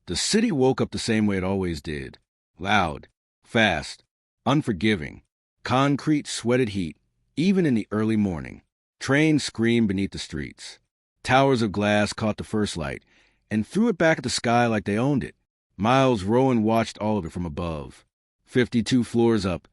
The city woke up the same way it always did. Loud, fast, unforgiving. Concrete sweated heat, even in the early morning. Trains screamed beneath the streets. Towers of glass caught the first light and threw it back at the sky like they owned it. Rowan watched all of it from above. 52 floors up,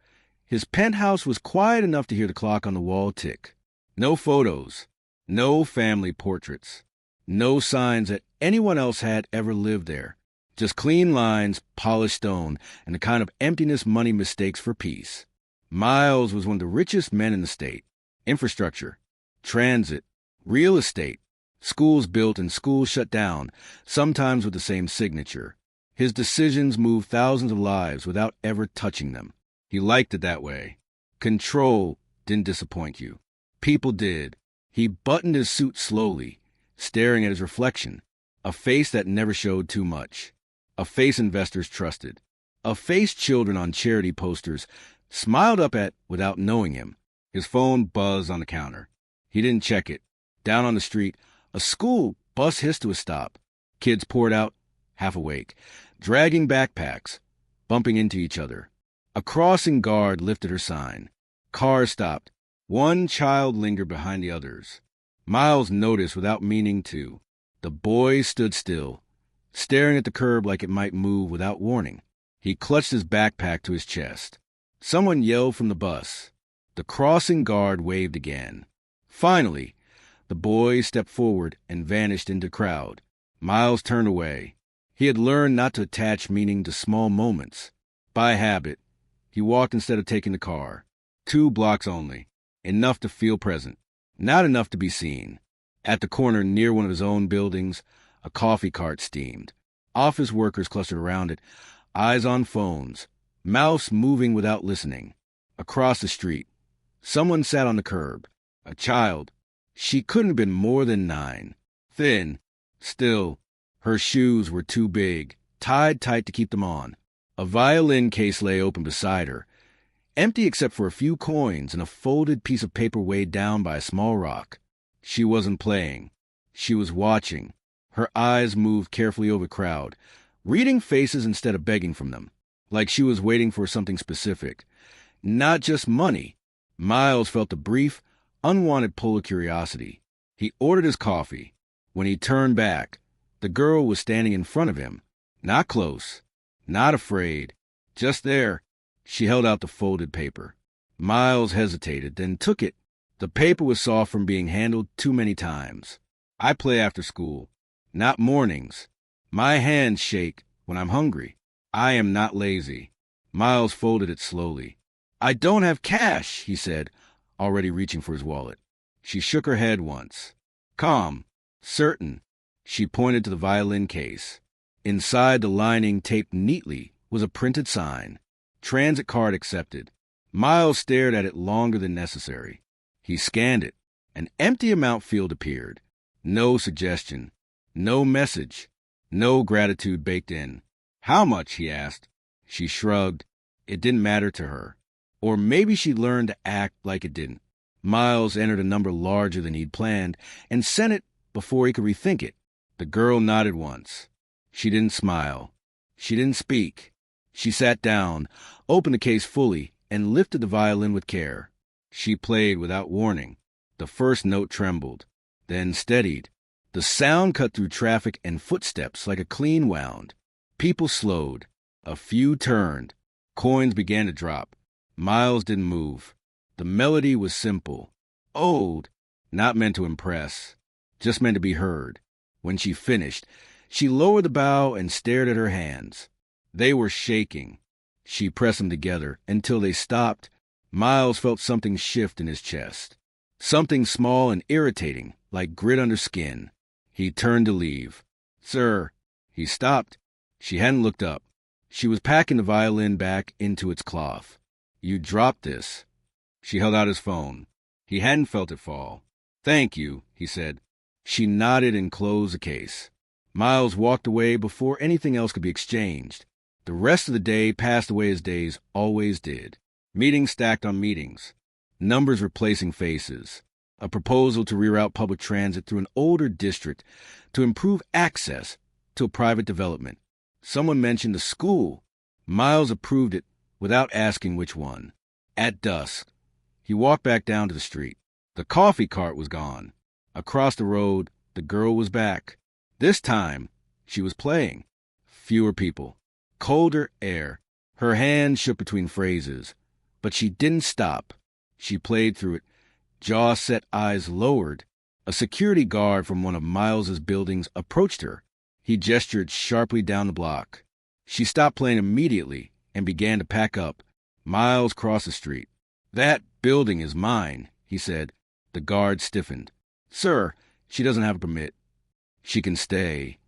his penthouse was quiet enough to hear the clock on the wall tick. No photos, no family portraits, no signs that anyone else had ever lived there. Just clean lines, polished stone, and the kind of emptiness money mistakes for peace. Miles was one of the richest men in the state. Infrastructure, transit, real estate, schools built and schools shut down, sometimes with the same signature. His decisions moved thousands of lives without ever touching them. He liked it that way. Control didn't disappoint you. People did. He buttoned his suit slowly, staring at his reflection, a face that never showed too much, a face investors trusted, a face children on charity posters smiled up at without knowing him. His phone buzzed on the counter. He didn't check it. Down on the street, a school bus hissed to a stop. Kids poured out, half awake, dragging backpacks, bumping into each other. A crossing guard lifted her sign. Cars stopped. One child lingered behind the others. Miles noticed without meaning to. The boy stood still, staring at the curb like it might move without warning. He clutched his backpack to his chest. Someone yelled from the bus. The crossing guard waved again. Finally, the boy stepped forward and vanished into the crowd. Miles turned away. He had learned not to attach meaning to small moments. By habit, he walked instead of taking the car. 2 blocks only. Enough to feel present. Not enough to be seen. At the corner near one of his own buildings, a coffee cart steamed. Office workers clustered around it, eyes on phones, mouths moving without listening. Across the street, someone sat on the curb. A child. She couldn't have been more than 9. Thin. Still, her shoes were too big, tied tight to keep them on. A violin case lay open beside her, empty except for a few coins and a folded piece of paper weighed down by a small rock. She wasn't playing. She was watching. Her eyes moved carefully over the crowd, reading faces instead of begging from them, like she was waiting for something specific. Not just money. Miles felt a brief, unwanted pull of curiosity. He ordered his coffee. When he turned back, the girl was standing in front of him, not close, not afraid, just there. She held out the folded paper. Miles hesitated, then took it. The paper was soft from being handled too many times. I play after school, not mornings. My hands shake when I'm hungry. I am not lazy. Miles folded it slowly. I don't have cash, he said, already reaching for his wallet. She shook her head once. Calm, certain. She pointed to the violin case. Inside the lining, taped neatly, was a printed sign. Transit card accepted. Miles stared at it longer than necessary. He scanned it. An empty amount field appeared. No suggestion. No message. No gratitude baked in. How much? He asked. She shrugged. It didn't matter to her. Or maybe she learned to act like it didn't. Miles entered a number larger than he'd planned and sent it before he could rethink it. The girl nodded once. She didn't smile. She didn't speak. She sat down, opened the case fully, and lifted the violin with care. She played without warning. The first note trembled, then steadied. The sound cut through traffic and footsteps like a clean wound. People slowed. A few turned. Coins began to drop. Miles didn't move. The melody was simple. Old, not meant to impress, just meant to be heard. When she finished, she lowered the bow and stared at her hands. They were shaking. She pressed them together until they stopped. Miles felt something shift in his chest. Something small and irritating, like grit under skin. He turned to leave. Sir. He stopped. She hadn't looked up. She was packing the violin back into its cloth. You dropped this. She held out his phone. He hadn't felt it fall. Thank you, he said. She nodded and closed the case. Miles walked away before anything else could be exchanged. The rest of the day passed away as days always did. Meetings stacked on meetings. Numbers replacing faces. A proposal to reroute public transit through an older district to improve access to a private development. Someone mentioned the school. Miles approved it without asking which one. At dusk, he walked back down to the street. The coffee cart was gone. Across the road, the girl was back. This time, she was playing. Fewer people. Colder air. Her hands shook between phrases. But she didn't stop. She played through it, jaw set, eyes lowered. A security guard from one of Miles's buildings approached her. He gestured sharply down the block. She stopped playing immediately and began to pack up. Miles crossed the street. "That building is mine," he said. The guard stiffened. "Sir, she doesn't have a permit." "She can stay."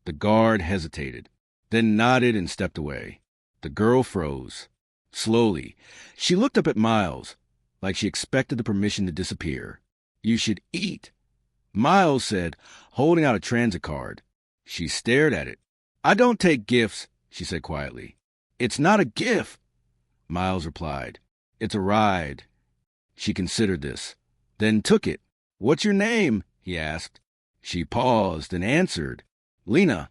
The guard hesitated, then nodded and stepped away. The girl froze. Slowly, she looked up at Miles, like she expected the permission to disappear. "You should eat," Miles said, holding out a transit card. She stared at it. "I don't take gifts," she said quietly. "It's not a gift," Miles replied. "It's a ride." She considered this, then took it. "What's your name?" he asked. She paused and answered, "Lena."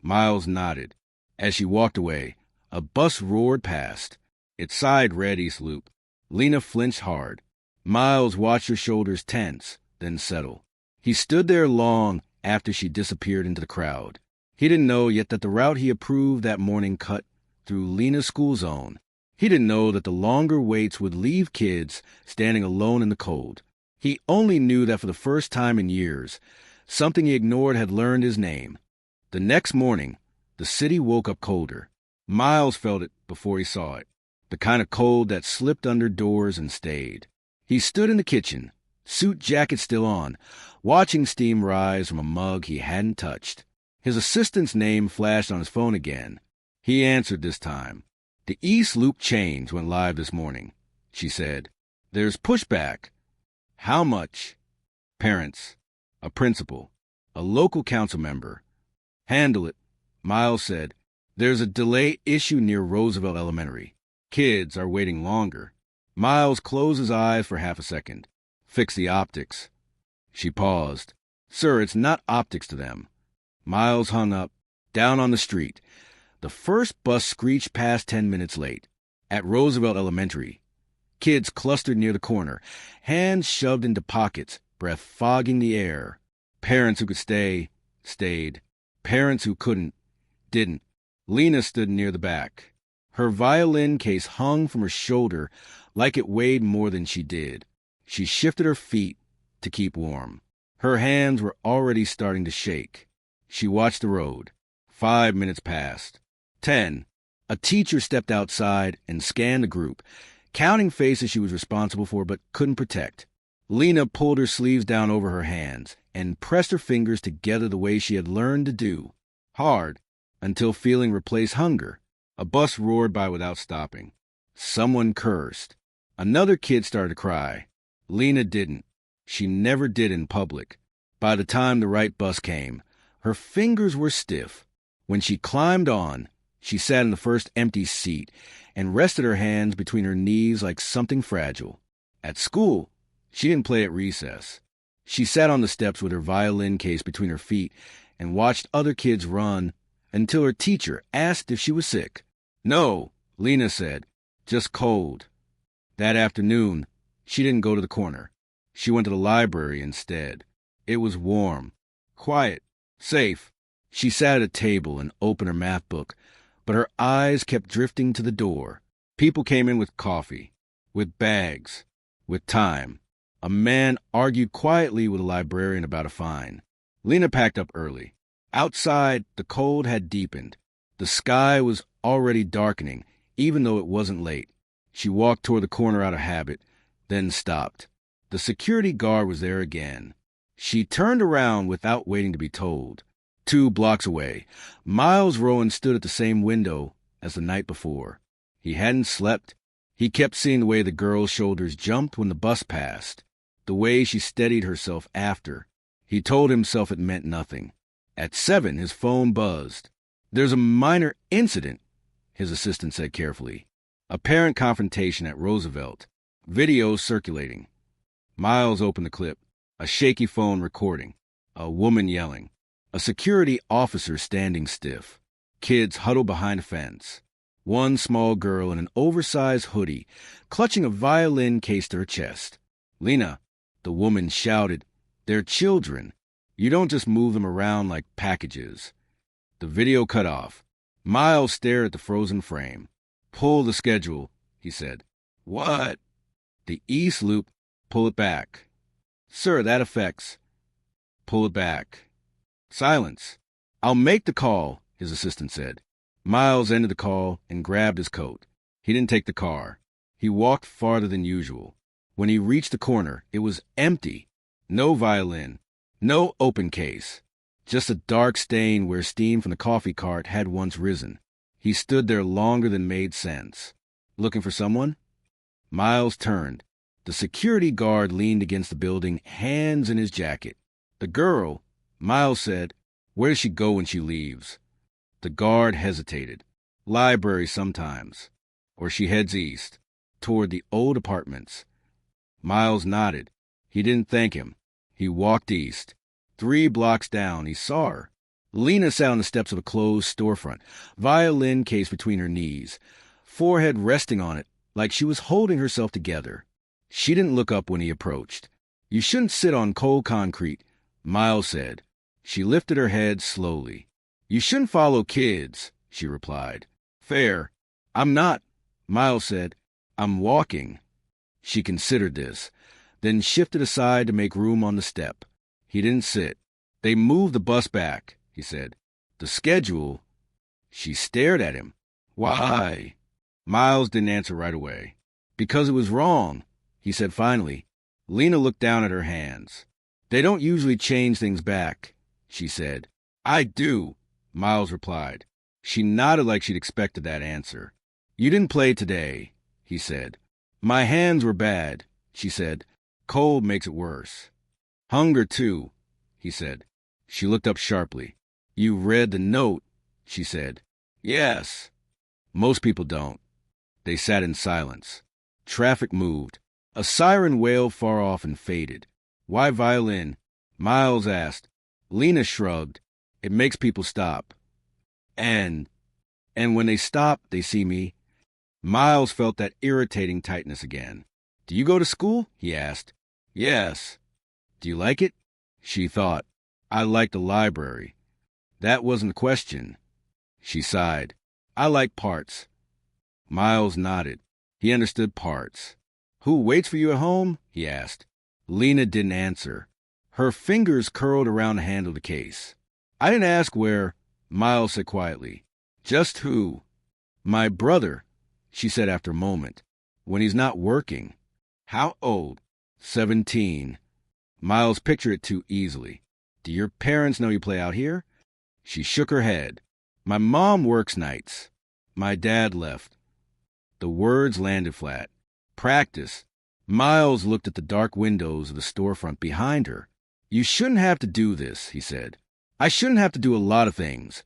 Miles nodded. As she walked away, a bus roared past. Its side read East Loop. Lena flinched hard. Miles watched her shoulders tense, then settle. He stood there long after she disappeared into the crowd. He didn't know yet that the route he approved that morning cut through Lena's school zone. He didn't know that the longer waits would leave kids standing alone in the cold. He only knew that for the first time in years, something he ignored had learned his name. The next morning, the city woke up colder. Miles felt it before he saw it, the kind of cold that slipped under doors and stayed. He stood in the kitchen, suit jacket still on, watching steam rise from a mug he hadn't touched. His assistant's name flashed on his phone again. He answered this time. "The East Loop change went live this morning," she said. "There's pushback." "How much?" "Parents, a principal, a local council member." "Handle it," Miles said. "There's a delay issue near Roosevelt Elementary. Kids are waiting longer." Miles closed his eyes for half a second. "Fix the optics." She paused. "Sir, it's not optics to them." Miles hung up. Down on the street, the first bus screeched past 10 minutes late. At Roosevelt Elementary, kids clustered near the corner, hands shoved into pockets, breath fogging the air. Parents who could stay, stayed. Parents who couldn't, didn't. Lena stood near the back. Her violin case hung from her shoulder like it weighed more than she did. She shifted her feet to keep warm. Her hands were already starting to shake. She watched the road. 5 minutes passed. 10. A teacher stepped outside and scanned the group, counting faces she was responsible for but couldn't protect. Lena pulled her sleeves down over her hands and pressed her fingers together the way she had learned to do. Hard, until feeling replaced hunger. A bus roared by without stopping. Someone cursed. Another kid started to cry. Lena didn't. She never did in public. By the time the right bus came, her fingers were stiff. When she climbed on, she sat in the first empty seat and rested her hands between her knees like something fragile. At school, she didn't play at recess. She sat on the steps with her violin case between her feet and watched other kids run until her teacher asked if she was sick. "No," Lena said, "just cold." That afternoon, she didn't go to the corner. She went to the library instead. It was warm, quiet, safe. She sat at a table and opened her math book, but her eyes kept drifting to the door. People came in with coffee, with bags, with time. A man argued quietly with a librarian about a fine. Lena packed up early. Outside, the cold had deepened. The sky was already darkening, even though it wasn't late. She walked toward the corner out of habit, then stopped. The security guard was there again. She turned around without waiting to be told. 2 blocks away, Miles Rowan stood at the same window as the night before. He hadn't slept. He kept seeing the way the girl's shoulders jumped when the bus passed, the way she steadied herself after. He told himself it meant nothing. At 7, his phone buzzed. "There's a minor incident," his assistant said carefully. "A parent confrontation at Roosevelt. Video circulating." Miles opened the clip. A shaky phone recording. A woman yelling. A security officer standing stiff. Kids huddled behind a fence. One small girl in an oversized hoodie, clutching a violin case to her chest. "Lena," the woman shouted, "they're children. You don't just move them around like packages." The video cut off. Miles stared at the frozen frame. "Pull the schedule," he said. "What?" "The East Loop. Pull it back." "Sir, that affects." "Pull it back." Silence. "I'll make the call," his assistant said. Miles ended the call and grabbed his coat. He didn't take the car. He walked farther than usual. When he reached the corner, it was empty. No violin. No open case. Just a dark stain where steam from the coffee cart had once risen. He stood there longer than made sense. Looking for someone? Miles turned. The security guard leaned against the building, hands in his jacket. "The girl," Miles said. "Where does she go when she leaves?" The guard hesitated. "Library sometimes. Or she heads east, toward the old apartments." Miles nodded. He didn't thank him. He walked east. 3 blocks down, he saw her. Lena sat on the steps of a closed storefront, violin case between her knees, forehead resting on it like she was holding herself together. She didn't look up when he approached. "You shouldn't sit on cold concrete," Miles said. She lifted her head slowly. "You shouldn't follow kids," she replied. "Fair." "I'm not," Miles said. "I'm walking." She considered this, then shifted aside to make room on the step. He didn't sit. "They moved the bus back," he said. "The schedule." She stared at him. "Why?" Miles didn't answer right away. "Because it was wrong," he said finally. Lena looked down at her hands. "They don't usually change things back," she said. "I do," Miles replied. She nodded like she'd expected that answer. "You didn't play today," he said. "My hands were bad," she said. "Cold makes it worse." "Hunger, too," he said. She looked up sharply. "You read the note," she said. "Yes." "Most people don't." They sat in silence. Traffic moved. A siren wailed far off and faded. "Why violin?" Miles asked. Lena shrugged. "It makes people stop." And when they stop, they see me." Miles felt that irritating tightness again. "Do you go to school?" he asked. "Yes." "Do you like it?" She thought. "I like the library." "That wasn't the question." She sighed. "I like parts." Miles nodded. He understood parts. "Who waits for you at home?" he asked. Lena didn't answer. Her fingers curled around the handle of the case. "I didn't ask where," Miles said quietly. "Just who?" "My brother," she said after a moment. "When he's not working." "How old?" 17. Miles pictured it too easily. "Do your parents know you play out here?" She shook her head. "My mom works nights. My dad left." The words landed flat. "Practice." Miles looked at the dark windows of the storefront behind her. "You shouldn't have to do this," he said. "I shouldn't have to do a lot of things,"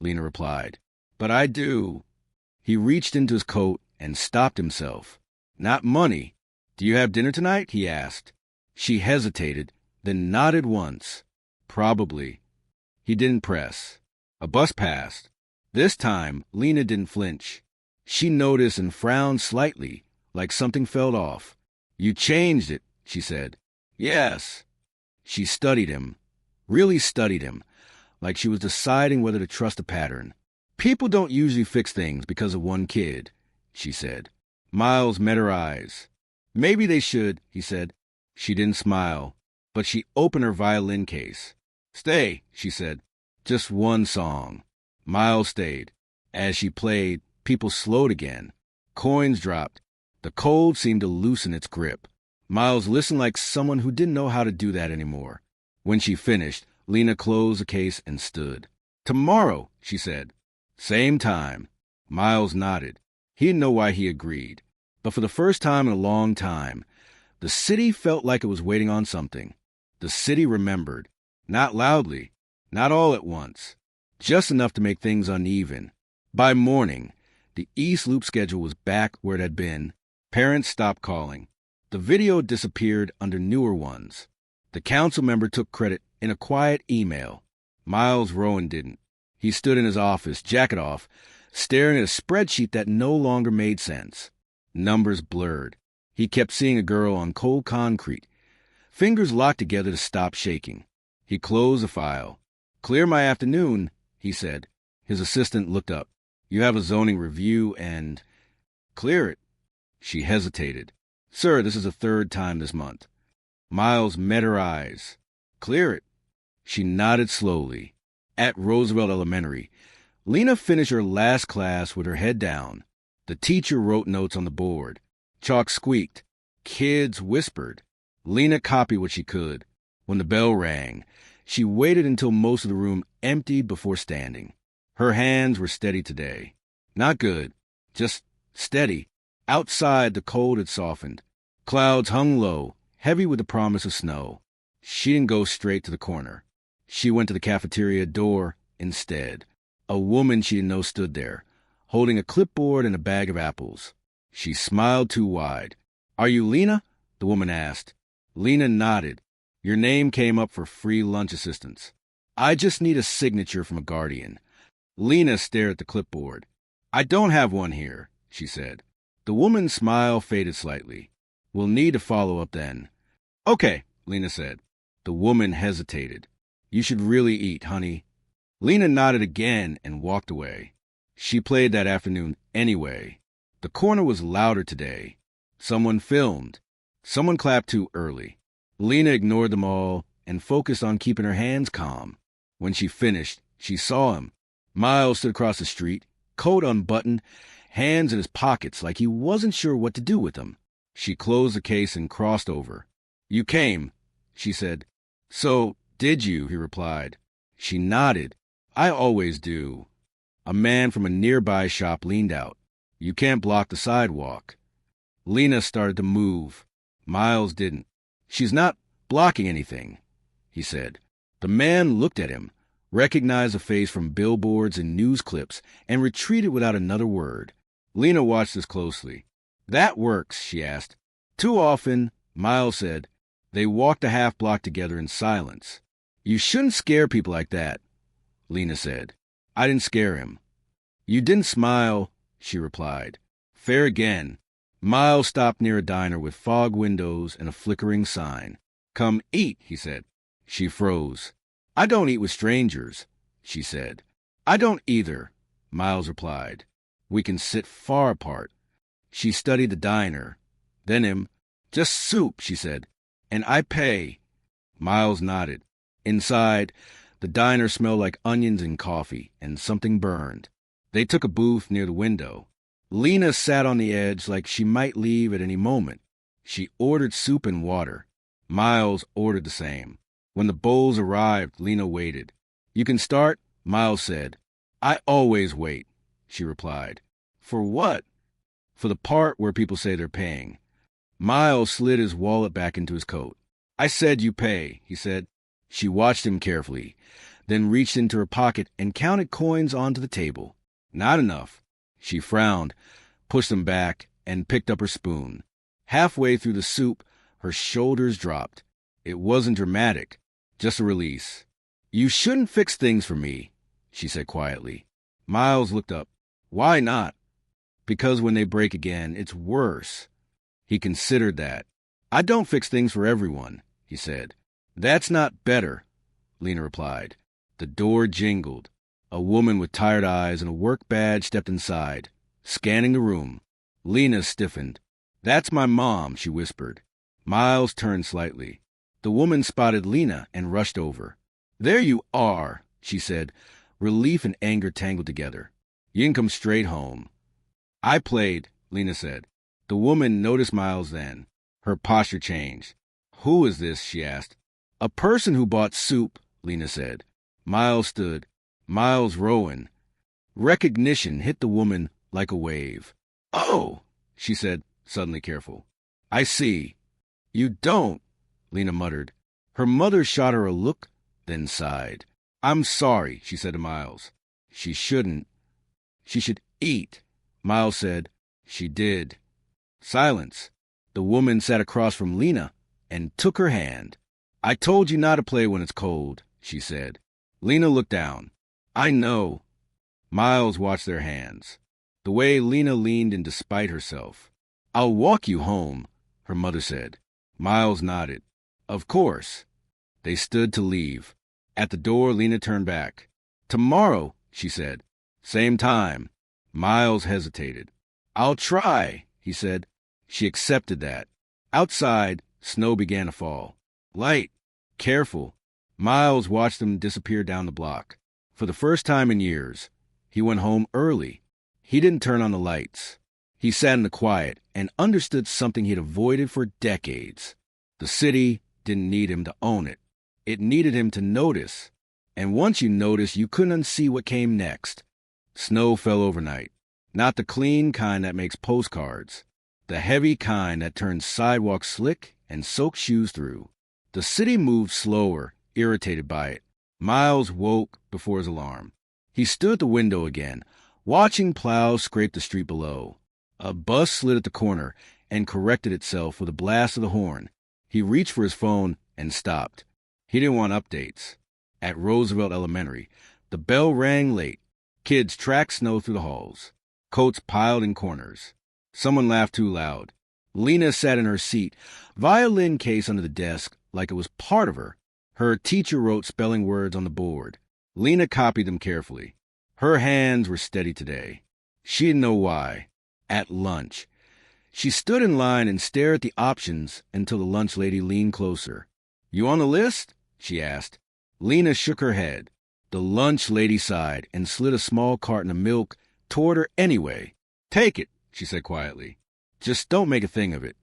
Lena replied. "But I do." He reached into his coat and stopped himself. "Not money. Do you have dinner tonight?" he asked. She hesitated, then nodded once. "Probably." He didn't press. A bus passed. This time, Lena didn't flinch. She noticed and frowned slightly, like something fell off. "You changed it," she said. "Yes." She studied him, really studied him, like she was deciding whether to trust a pattern. "People don't usually fix things because of one kid," she said. Miles met her eyes. "Maybe they should," he said. She didn't smile, but she opened her violin case. "Stay," she said. "Just one song." Miles stayed. As she played, people slowed again. Coins dropped. The cold seemed to loosen its grip. Miles listened like someone who didn't know how to do that anymore. When she finished, Lena closed the case and stood. "Tomorrow," she said. "Same time." Miles nodded. He didn't know why he agreed. But for the first time in a long time, the city felt like it was waiting on something. The city remembered. Not loudly. Not all at once. Just enough to make things uneven. By morning, the East Loop schedule was back where it had been. Parents stopped calling. The video disappeared under newer ones. The council member took credit in a quiet email. Miles Rowan didn't. He stood in his office, jacket off, staring at a spreadsheet that no longer made sense. Numbers blurred. He kept seeing a girl on cold concrete, fingers locked together to stop shaking. He closed the file. "Clear my afternoon," he said. His assistant looked up. "You have a zoning review and—" "Clear it." She hesitated. "Sir, this is the third time this month." Miles met her eyes. "Clear it." She nodded slowly. At Roosevelt Elementary, Lena finished her last class with her head down. The teacher wrote notes on the board. Chalk squeaked. Kids whispered. Lena copied what she could. When the bell rang, she waited until most of the room emptied before standing. Her hands were steady today. Not good, just steady. Outside, the cold had softened. Clouds hung low, heavy with the promise of snow. She didn't go straight to the corner. She went to the cafeteria door instead. A woman she didn't know stood there, holding a clipboard and a bag of apples. She smiled too wide. "Are you Lena?" the woman asked. Lena nodded. "Your name came up for free lunch assistance. I just need a signature from a guardian." Lena stared at the clipboard. "I don't have one here," she said. The woman's smile faded slightly. "We'll need to follow up then." "Okay," Lena said. The woman hesitated. "You should really eat, honey." Lena nodded again and walked away. She played that afternoon anyway. The corner was louder today. Someone filmed. Someone clapped too early. Lena ignored them all and focused on keeping her hands calm. When she finished, she saw him. Miles stood across the street, coat unbuttoned, hands in his pockets like he wasn't sure what to do with them. She closed the case and crossed over. "You came," she said. "So, did you?" he replied. She nodded. "I always do." A man from a nearby shop leaned out. "You can't block the sidewalk." Lena started to move. Miles didn't. "She's not blocking anything," he said. The man looked at him, recognized the face from billboards and news clips, and retreated without another word. Lena watched this closely. "That works?" she asked. "Too often," Miles said. They walked a half block together in silence. "You shouldn't scare people like that," Lena said. "I didn't scare him." "You didn't smile," she replied. "Fair again." Miles stopped near a diner with fog windows and a flickering sign. "Come eat," he said. She froze. "I don't eat with strangers," she said. "I don't either," Miles replied. "We can sit far apart." She studied the diner. Then him. "Just soup," she said. "And I pay." Miles nodded. Inside, the diner smelled like onions and coffee, and something burned. They took a booth near the window. Lena sat on the edge like she might leave at any moment. She ordered soup and water. Miles ordered the same. When the bowls arrived, Lena waited. "You can start," Miles said. "I always wait," she replied. "For what?" "For the part where people say they're paying." Miles slid his wallet back into his coat. "I said you pay," he said. She watched him carefully, then reached into her pocket and counted coins onto the table. Not enough. She frowned, pushed them back, and picked up her spoon. Halfway through the soup, her shoulders dropped. It wasn't dramatic, just a release. "You shouldn't fix things for me," she said quietly. Miles looked up. "Why not?" "Because when they break again, it's worse." He considered that. "I don't fix things for everyone," he said. "That's not better," Lena replied. The door jingled. A woman with tired eyes and a work badge stepped inside, scanning the room. Lena stiffened. "That's my mom," she whispered. Miles turned slightly. The woman spotted Lena and rushed over. "There you are," she said, relief and anger tangled together. "You can come straight home." "I played," Lena said. The woman noticed Miles then. Her posture changed. "Who is this?" she asked. "A person who bought soup," Lena said. Miles stood. "Miles Rowan." Recognition hit the woman like a wave. "Oh," she said, suddenly careful. "I see." "You don't," Lena muttered. Her mother shot her a look, then sighed. "I'm sorry," she said to Miles. "She shouldn't." "She should eat," Miles said. She did. Silence. The woman sat across from Lena and took her hand. "I told you not to play when it's cold," she said. Lena looked down. I know. Miles watched their hands. The way Lena leaned in despite herself. I'll walk you home, her mother said. Miles nodded. Of course. They stood to leave. At the door, Lena turned back. Tomorrow, she said. Same time. Miles hesitated. I'll try, he said. She accepted that. Outside, snow began to fall. Light. Careful. Miles watched them disappear down the block. For the first time in years, he went home early. He didn't turn on the lights. He sat in the quiet and understood something he'd avoided for decades. The city didn't need him to own it. It needed him to notice. And once you noticed, you couldn't unsee what came next. Snow fell overnight. Not the clean kind that makes postcards. The heavy kind that turns sidewalks slick and soaks shoes through. The city moved slower, irritated by it. Miles woke before his alarm. He stood at the window again, watching plows scrape the street below. A bus slid at the corner and corrected itself with a blast of the horn. He reached for his phone and stopped. He didn't want updates. At Roosevelt Elementary, the bell rang late. Kids tracked snow through the halls. Coats piled in corners. Someone laughed too loud. Lena sat in her seat, violin case under the desk like it was part of her. Her teacher wrote spelling words on the board. Lena copied them carefully. Her hands were steady today. She didn't know why. At lunch, she stood in line and stared at the options until the lunch lady leaned closer. You on the list? She asked. Lena shook her head. The lunch lady sighed and slid a small carton of milk toward her anyway. Take it, she said quietly. Just don't make a thing of it.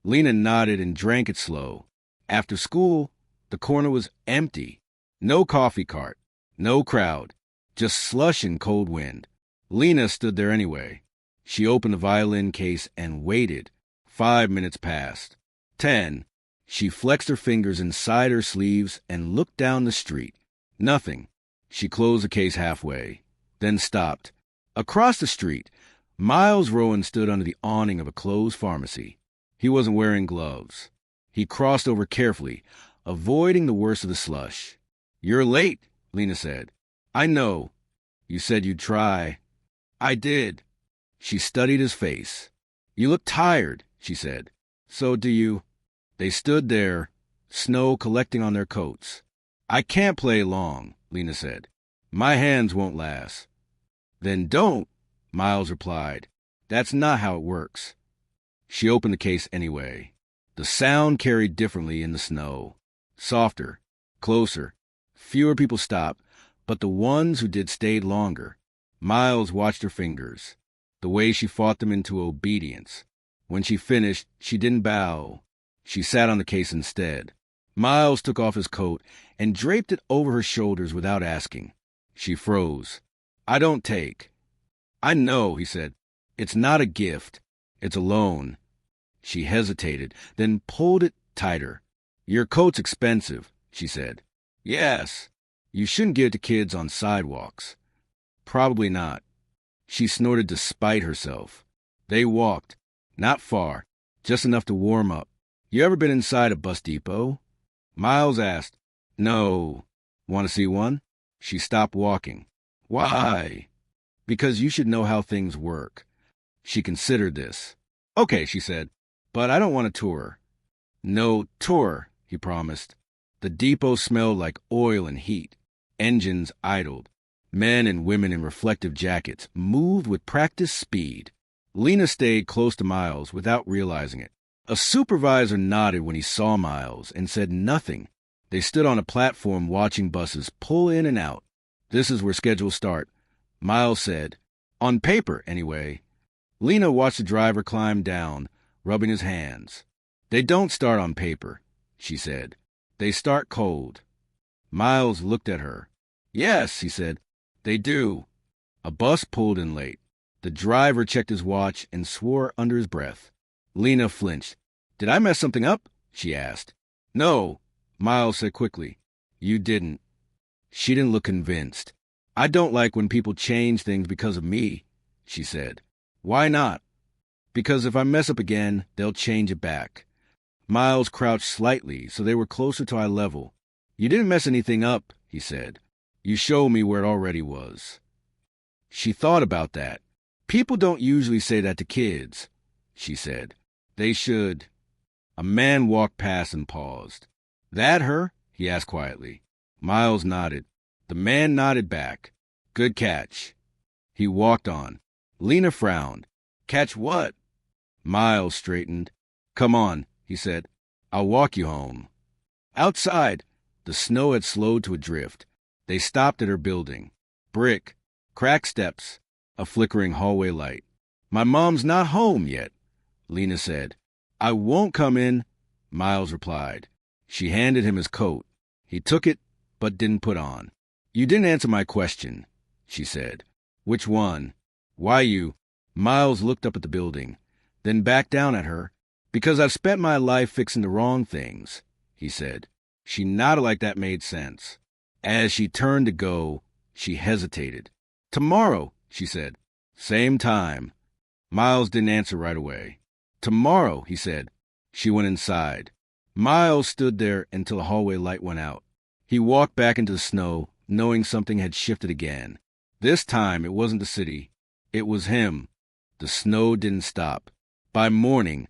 Lena nodded and drank it slow. After school, the corner was empty. No coffee cart. No crowd. Just slush and cold wind. Lena stood there anyway. She opened the violin case and waited. 5 minutes passed. 10. She flexed her fingers inside her sleeves and looked down the street. Nothing. She closed the case halfway, then stopped. Across the street, Miles Rowan stood under the awning of a closed pharmacy. He wasn't wearing gloves. He crossed over carefully, avoiding the worst of the slush. You're late, Lena said. I know. You said you'd try. I did. She studied his face. You look tired, she said. So do you. They stood there, snow collecting on their coats. I can't play long, Lena said. My hands won't last. Then don't, Miles replied. That's not how it works. She opened the case anyway. The sound carried differently in the snow. Softer, closer. Fewer people stopped, but the ones who did stayed longer. Miles watched her fingers, the way she fought them into obedience. When she finished, she didn't bow. She sat on the case instead. Miles took off his coat and draped it over her shoulders without asking. She froze. I don't take. I know, he said. It's not a gift. It's a loan. She hesitated, then pulled it tighter. Your coat's expensive, she said. Yes. You shouldn't give it to kids on sidewalks. Probably not. She snorted despite herself. They walked. Not far. Just enough to warm up. You ever been inside a bus depot? Miles asked. No. Want to see one? She stopped walking. Why? Because you should know how things work. She considered this. Okay, she said, but I don't want a tour. No tour, he promised. The depot smelled like oil and heat. Engines idled. Men and women in reflective jackets moved with practiced speed. Lena stayed close to Miles without realizing it. A supervisor nodded when he saw Miles and said nothing. They stood on a platform watching buses pull in and out. This is where schedules start, Miles said. On paper, anyway. Lena watched the driver climb down, rubbing his hands. They don't start on paper, she said. They start cold. Miles looked at her. Yes, he said. They do. A bus pulled in late. The driver checked his watch and swore under his breath. Lena flinched. Did I mess something up? She asked. No, Miles said quickly. You didn't. She didn't look convinced. I don't like when people change things because of me, she said. Why not? Because if I mess up again, they'll change it back. Miles crouched slightly so they were closer to eye level. You didn't mess anything up, he said. You showed me where it already was. She thought about that. People don't usually say that to kids, she said. They should. A man walked past and paused. That her? He asked quietly. Miles nodded. The man nodded back. Good catch. He walked on. Lena frowned. Catch what? Miles straightened. Come on, he said. I'll walk you home. Outside, the snow had slowed to a drift. They stopped at her building. Brick, cracked steps, a flickering hallway light. My mom's not home yet, Lena said. I won't come in, Miles replied. She handed him his coat. He took it, but didn't put on. You didn't answer my question, she said. Which one? Why you? Miles looked up at the building, then back down at her. Because I've spent my life fixing the wrong things, he said. She nodded like that made sense. As she turned to go, she hesitated. Tomorrow, she said. Same time. Miles didn't answer right away. Tomorrow, he said. She went inside. Miles stood there until the hallway light went out. He walked back into the snow, knowing something had shifted again. This time, it wasn't the city. It was him. The snow didn't stop. By morning,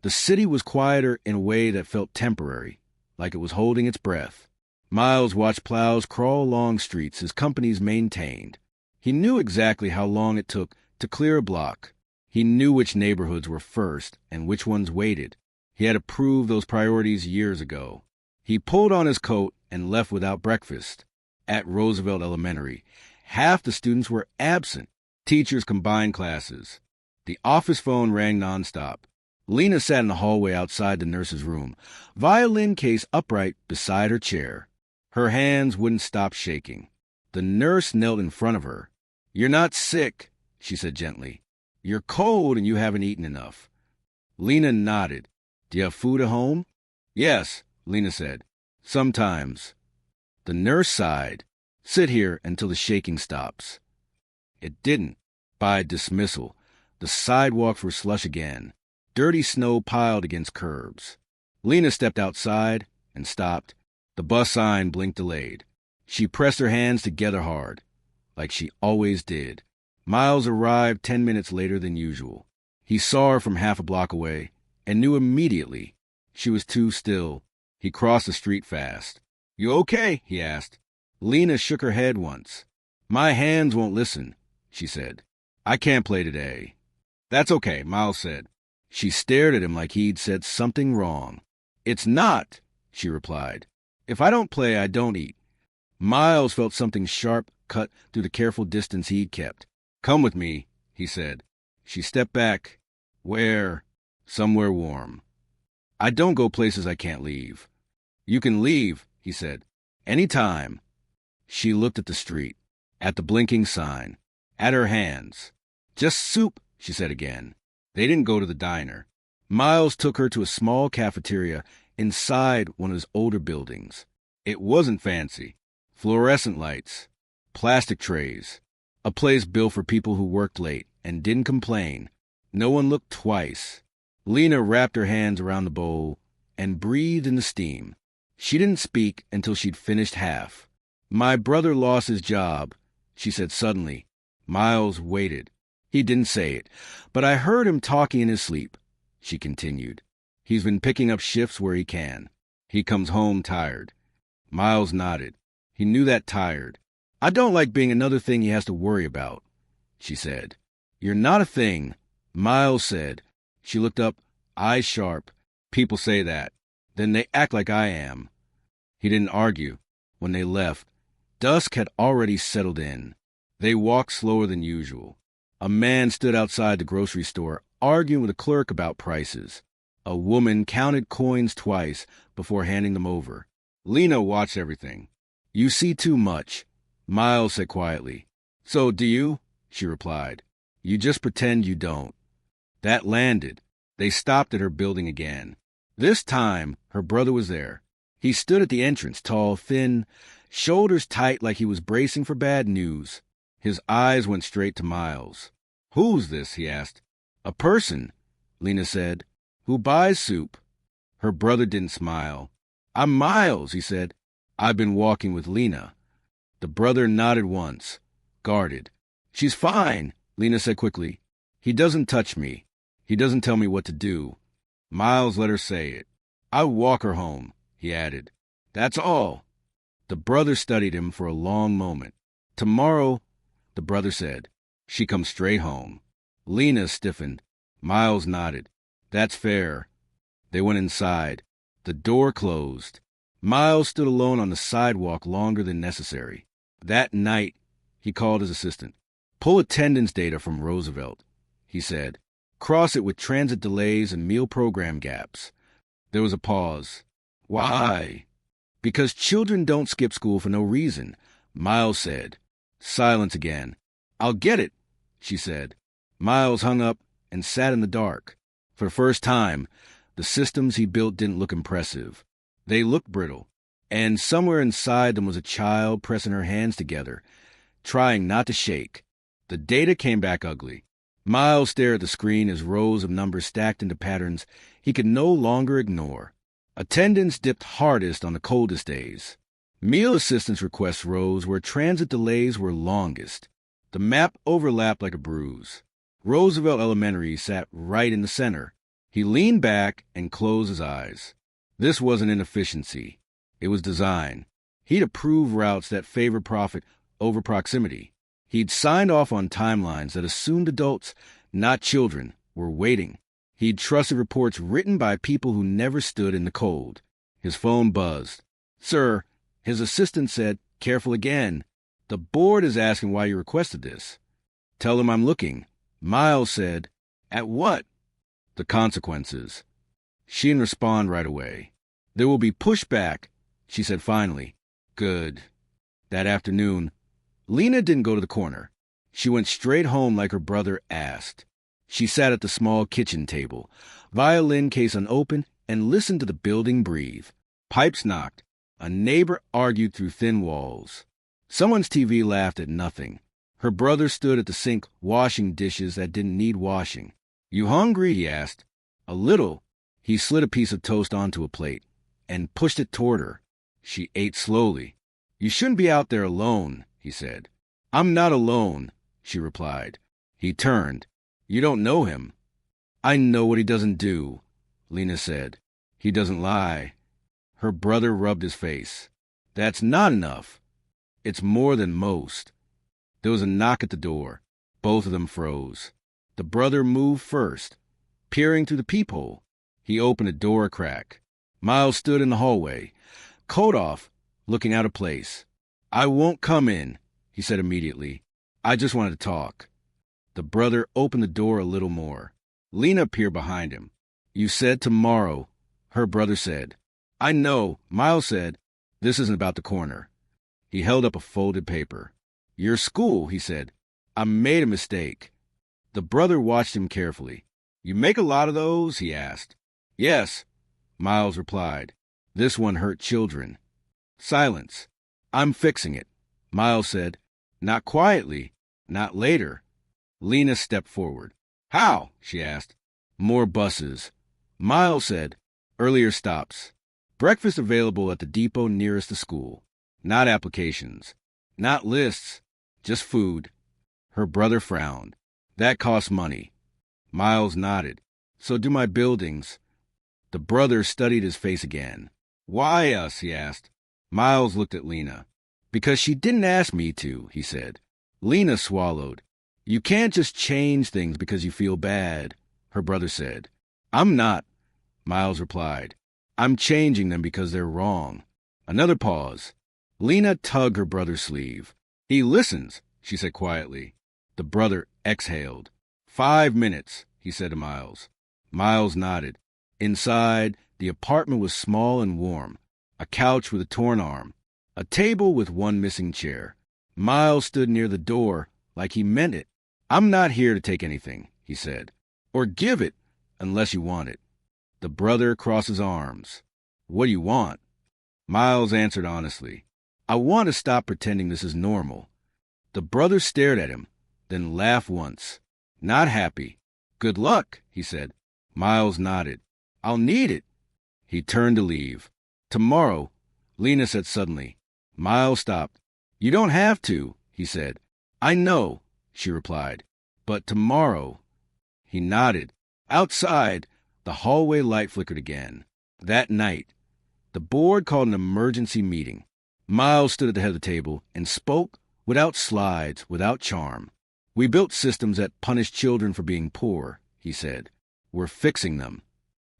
the city was quieter in a way that felt temporary, like it was holding its breath. Miles watched plows crawl along streets his companies maintained. He knew exactly how long it took to clear a block. He knew which neighborhoods were first and which ones waited. He had approved those priorities years ago. He pulled on his coat and left without breakfast. At Roosevelt Elementary, half the students were absent. Teachers combined classes. The office phone rang nonstop. Lena sat in the hallway outside the nurse's room, violin case upright beside her chair. Her hands wouldn't stop shaking. The nurse knelt in front of her. You're not sick, she said gently. You're cold and you haven't eaten enough. Lena nodded. Do you have food at home? Yes, Lena said. Sometimes. The nurse sighed. Sit here until the shaking stops. It didn't. By dismissal, the sidewalks were slush again. Dirty snow piled against curbs. Lena stepped outside and stopped. The bus sign blinked delayed. She pressed her hands together hard, like she always did. Miles arrived 10 minutes later than usual. He saw her from half a block away and knew immediately she was too still. He crossed the street fast. You okay? He asked. Lena shook her head once. My hands won't listen, she said. I can't play today. That's okay, Miles said. She stared at him like he'd said something wrong. It's not, she replied. If I don't play, I don't eat. Miles felt something sharp cut through the careful distance he'd kept. Come with me, he said. She stepped back. Where? Somewhere warm. I don't go places I can't leave. You can leave, he said. Any time. She looked at the street, at the blinking sign, at her hands. Just soup, she said again. They didn't go to the diner. Miles took her to a small cafeteria inside one of his older buildings. It wasn't fancy. Fluorescent lights, plastic trays, a place built for people who worked late and didn't complain. No one looked twice. Lena wrapped her hands around the bowl and breathed in the steam. She didn't speak until she'd finished half. My brother lost his job, she said suddenly. Miles waited. He didn't say it, but I heard him talking in his sleep, she continued. He's been picking up shifts where he can. He comes home tired. Miles nodded. He knew that tired. I don't like being another thing he has to worry about, she said. You're not a thing, Miles said. She looked up, eyes sharp. People say that. Then they act like I am. He didn't argue. When they left, dusk had already settled in. They walked slower than usual. A man stood outside the grocery store, arguing with a clerk about prices. A woman counted coins twice before handing them over. Lena watched everything. You see too much, Miles said quietly. So do you? She replied. You just pretend you don't. That landed. They stopped at her building again. This time, her brother was there. He stood at the entrance, tall, thin, shoulders tight like he was bracing for bad news. His eyes went straight to Miles. Who's this? He asked. A person, Lena said, who buys soup. Her brother didn't smile. I'm Miles, he said. I've been walking with Lena. The brother nodded once, guarded. She's fine, Lena said quickly. He doesn't touch me. He doesn't tell me what to do. Miles let her say it. I'll walk her home, he added. That's all. The brother studied him for a long moment. Tomorrow, the brother said, she comes straight home. Lena stiffened. Miles nodded. That's fair. They went inside. The door closed. Miles stood alone on the sidewalk longer than necessary. That night, he called his assistant. Pull attendance data from Roosevelt, he said. Cross it with transit delays and meal program gaps. There was a pause. Why? Because children don't skip school for no reason, Miles said. Silence again. I'll get it, she said. Miles hung up and sat in the dark. For the first time, the systems he built didn't look impressive. They looked brittle, and somewhere inside them was a child pressing her hands together, trying not to shake. The data came back ugly. Miles stared at the screen as rows of numbers stacked into patterns he could no longer ignore. Attendance dipped hardest on the coldest days. Meal assistance requests rose where transit delays were longest. The map overlapped like a bruise. Roosevelt Elementary sat right in the center. He leaned back and closed his eyes. This wasn't inefficiency. It was design. He'd approved routes that favored profit over proximity. He'd signed off on timelines that assumed adults, not children, were waiting. He'd trusted reports written by people who never stood in the cold. His phone buzzed. Sir, his assistant said, careful again. The board is asking why you requested this. Tell them I'm looking. Miles said, at what? The consequences. She didn't respond right away. There will be pushback, she said finally. Good. That afternoon, Lena didn't go to the corner. She went straight home like her brother asked. She sat at the small kitchen table, violin case unopened, and listened to the building breathe. Pipes knocked. A neighbor argued through thin walls. Someone's TV laughed at nothing. Her brother stood at the sink washing dishes that didn't need washing. You hungry? He asked. A little. He slid a piece of toast onto a plate and pushed it toward her. She ate slowly. You shouldn't be out there alone, he said. I'm not alone, she replied. He turned. You don't know him. I know what he doesn't do, Lena said. He doesn't lie. Her brother rubbed his face. That's not enough. It's more than most. There was a knock at the door. Both of them froze. The brother moved first, peering through the peephole. He opened the door a crack. Miles stood in the hallway, coat off, looking out of place. I won't come in, he said immediately. I just wanted to talk. The brother opened the door a little more. Lena peered behind him. You said tomorrow, her brother said. I know, Miles said. This isn't about the corner. He held up a folded paper. Your school, he said. I made a mistake. The brother watched him carefully. You make a lot of those? He asked. Yes, Miles replied. This one hurt children. Silence. I'm fixing it, Miles said. Not quietly, not later. Lena stepped forward. How? She asked. More buses. Miles said. Earlier stops. Breakfast available at the depot nearest the school. Not applications. Not lists. Just food. Her brother frowned. That costs money. Miles nodded. So do my buildings. The brother studied his face again. Why us? He asked. Miles looked at Lena. Because she didn't ask me to, he said. Lena swallowed. You can't just change things because you feel bad, her brother said. I'm not, Miles replied. I'm changing them because they're wrong. Another pause. Lena tugged her brother's sleeve. He listens, she said quietly. The brother exhaled. 5 minutes, he said to Miles. Miles nodded. Inside, the apartment was small and warm. A couch with a torn arm. A table with one missing chair. Miles stood near the door like he meant it. I'm not here to take anything, he said. Or give it, unless you want it. The brother crossed his arms. What do you want? Miles answered honestly. I want to stop pretending this is normal. The brother stared at him, then laughed once. Not happy. Good luck, he said. Miles nodded. I'll need it. He turned to leave. Tomorrow, Lena said suddenly. Miles stopped. You don't have to, he said. I know, she replied. But tomorrow. He nodded. Outside, the hallway light flickered again. That night, the board called an emergency meeting. Miles stood at the head of the table and spoke without slides, without charm. We built systems that punish children for being poor, he said. We're fixing them.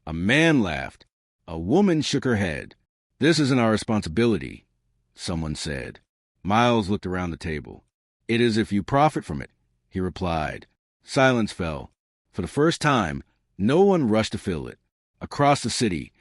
A man laughed. A woman shook her head. This isn't our responsibility, someone said. Miles looked around the table. It is if you profit from it, he replied. Silence fell. For the first time, no one rushed to fill it. Across the city,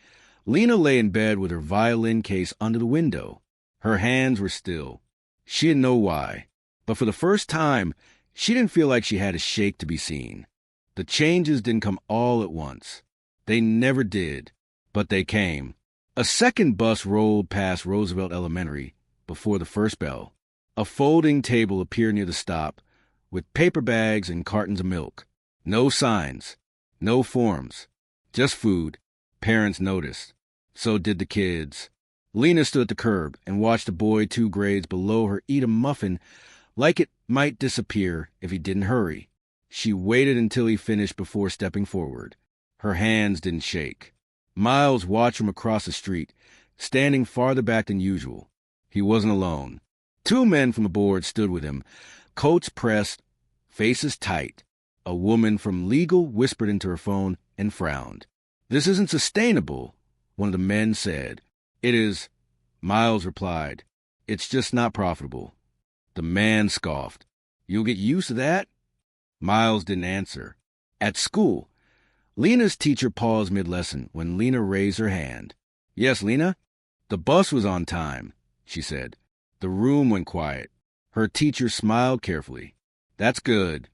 Lena lay in bed with her violin case under the window. Her hands were still. She didn't know why, but for the first time, she didn't feel like she had to shake to be seen. The changes didn't come all at once. They never did, but they came. A second bus rolled past Roosevelt Elementary before the first bell. A folding table appeared near the stop, with paper bags and cartons of milk. No signs, no forms, just food. Parents noticed. So did the kids. Lena stood at the curb and watched a boy 2 grades below her eat a muffin like it might disappear if he didn't hurry. She waited until he finished before stepping forward. Her hands didn't shake. Miles watched from across the street, standing farther back than usual. He wasn't alone. 2 men from the board stood with him, coats pressed, faces tight. A woman from legal whispered into her phone and frowned. This isn't sustainable, one of the men said. It is, Miles replied. It's just not profitable. The man scoffed. You'll get used to that? Miles didn't answer. At school, Lena's teacher paused mid-lesson when Lena raised her hand. Yes, Lena? The bus was on time, she said. The room went quiet. Her teacher smiled carefully. That's good.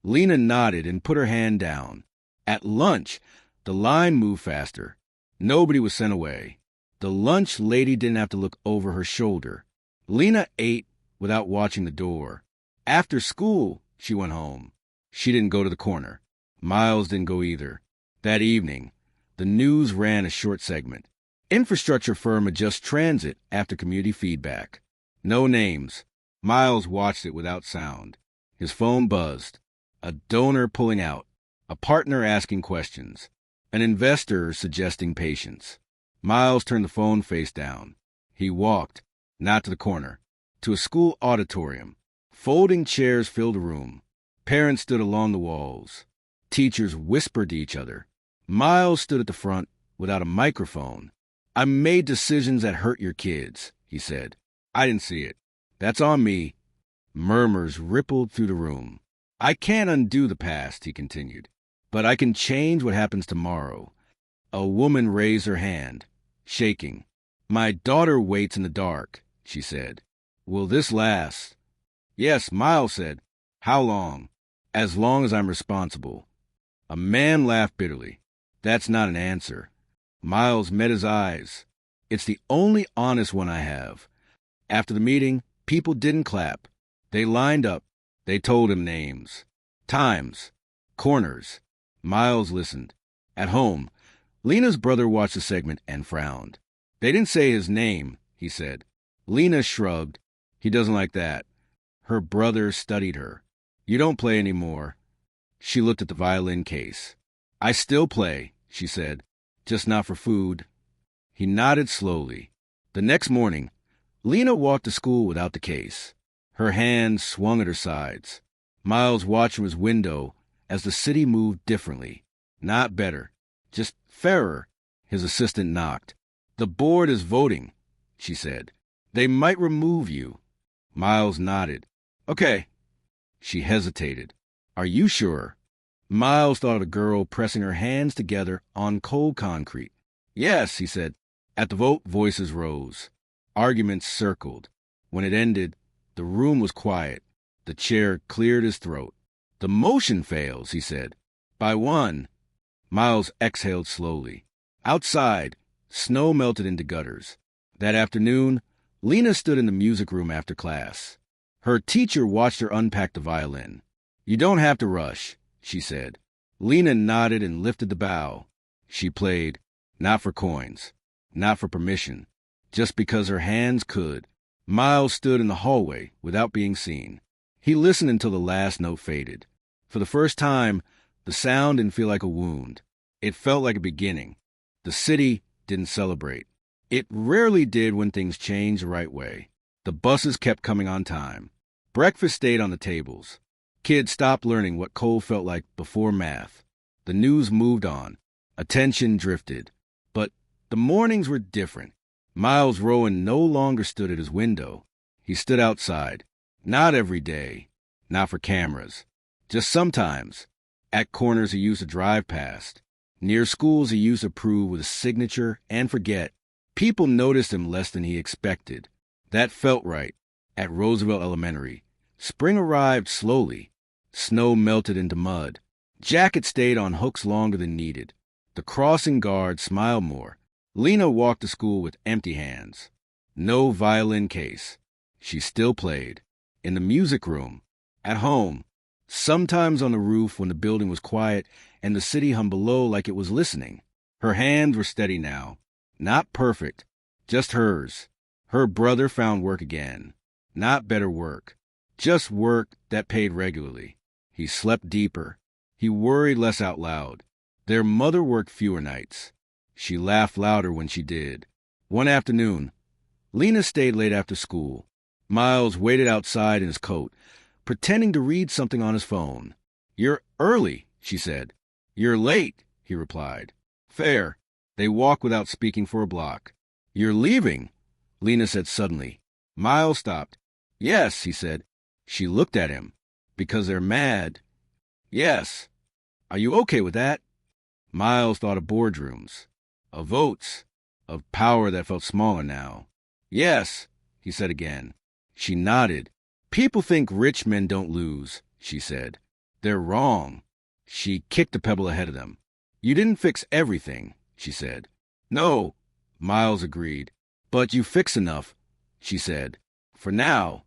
Lena nodded and put her hand down. At lunch, the line moved faster. Nobody was sent away. The lunch lady didn't have to look over her shoulder. Lena ate without watching the door. After school, she went home. She didn't go to the corner. Miles didn't go either. That evening, the news ran a short segment. Infrastructure firm adjusts transit after community feedback. No names. Miles watched it without sound. His phone buzzed. A donor pulling out. A partner asking questions. An investor suggesting patience. Miles turned the phone face down. He walked, not to the corner, to a school auditorium. Folding chairs filled the room. Parents stood along the walls. Teachers whispered to each other. Miles stood at the front without a microphone. I made decisions that hurt your kids, he said. I didn't see it. That's on me. Murmurs rippled through the room. I can't undo the past, he continued, but I can change what happens tomorrow. A woman raised her hand, shaking. My daughter waits in the dark, she said. Will this last? Yes, Miles said. How long? As long as I'm responsible. A man laughed bitterly. That's not an answer. Miles met his eyes. It's the only honest one I have. After the meeting, people didn't clap. They lined up. They told him names. Times. Corners. Miles listened. At home, Lena's brother watched the segment and frowned. They didn't say his name, he said. Lena shrugged. He doesn't like that. Her brother studied her. You don't play anymore. She looked at the violin case. I still play, she said, just not for food. He nodded slowly. The next morning, Lena walked to school without the case. Her hands swung at her sides. Miles watched from his window as the city moved differently. Not better, just fairer. His assistant knocked. The board is voting, she said. They might remove you. Miles nodded. Okay. She hesitated. Are you sure? Miles thought of a girl pressing her hands together on cold concrete. Yes, he said. At the vote, voices rose. Arguments circled. When it ended, the room was quiet. The chair cleared his throat. The motion fails, he said. By 1. Miles exhaled slowly. Outside, snow melted into gutters. That afternoon, Lena stood in the music room after class. Her teacher watched her unpack the violin. You don't have to rush, she said. Lena nodded and lifted the bow. She played, not for coins, not for permission, just because her hands could. Miles stood in the hallway without being seen. He listened until the last note faded. For the first time, the sound didn't feel like a wound. It felt like a beginning. The city didn't celebrate. It rarely did when things changed the right way. The buses kept coming on time. Breakfast stayed on the tables. Kids stopped learning what cold felt like before math. The news moved on. Attention drifted. But the mornings were different. Miles Rowan no longer stood at his window. He stood outside. Not every day. Not for cameras. Just sometimes. At corners he used to drive past. Near schools he used to prove with a signature and forget. People noticed him less than he expected. That felt right. At Roosevelt Elementary, spring arrived slowly. Snow melted into mud. Jackets stayed on hooks longer than needed. The crossing guard smiled more. Lena walked to school with empty hands. No violin case. She still played. In the music room. At home. Sometimes on the roof when the building was quiet and the city hung below like it was listening. Her hands were steady now. Not perfect. Just hers. Her brother found work again. Not better work. Just work that paid regularly. He slept deeper. He worried less out loud. Their mother worked fewer nights. She laughed louder when she did. One afternoon, Lena stayed late after school. Miles waited outside in his coat, pretending to read something on his phone. "You're early," she said. "You're late," he replied. "Fair." They walked without speaking for a block. "You're leaving," Lena said suddenly. Miles stopped. "Yes," he said. She looked at him. "Because they're mad." "Yes." "Are you okay with that?" Miles thought of boardrooms, of votes, of power that felt smaller now. "Yes," he said again. She nodded. "People think rich men don't lose," she said. "They're wrong." She kicked a pebble ahead of them. "You didn't fix everything," she said. "No," Miles agreed. "But you fix enough," she said. "For now."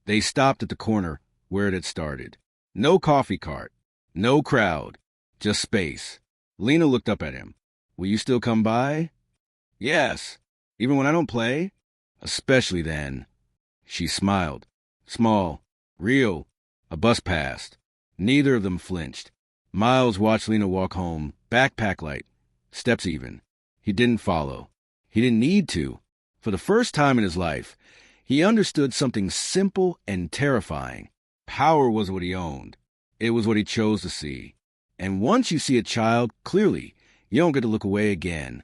They stopped at the corner where it had started. No coffee cart. No crowd. Just space. Lena looked up at him. "Will you still come by?" "Yes." "Even when I don't play?" "Especially then." She smiled. Small. Real. A bus passed. Neither of them flinched. Miles watched Lena walk home, backpack light, steps even. He didn't follow. He didn't need to. For the first time in his life, he understood something simple and terrifying. Power was what he owned. It was what he chose to see. And once you see a child clearly, you don't get to look away again.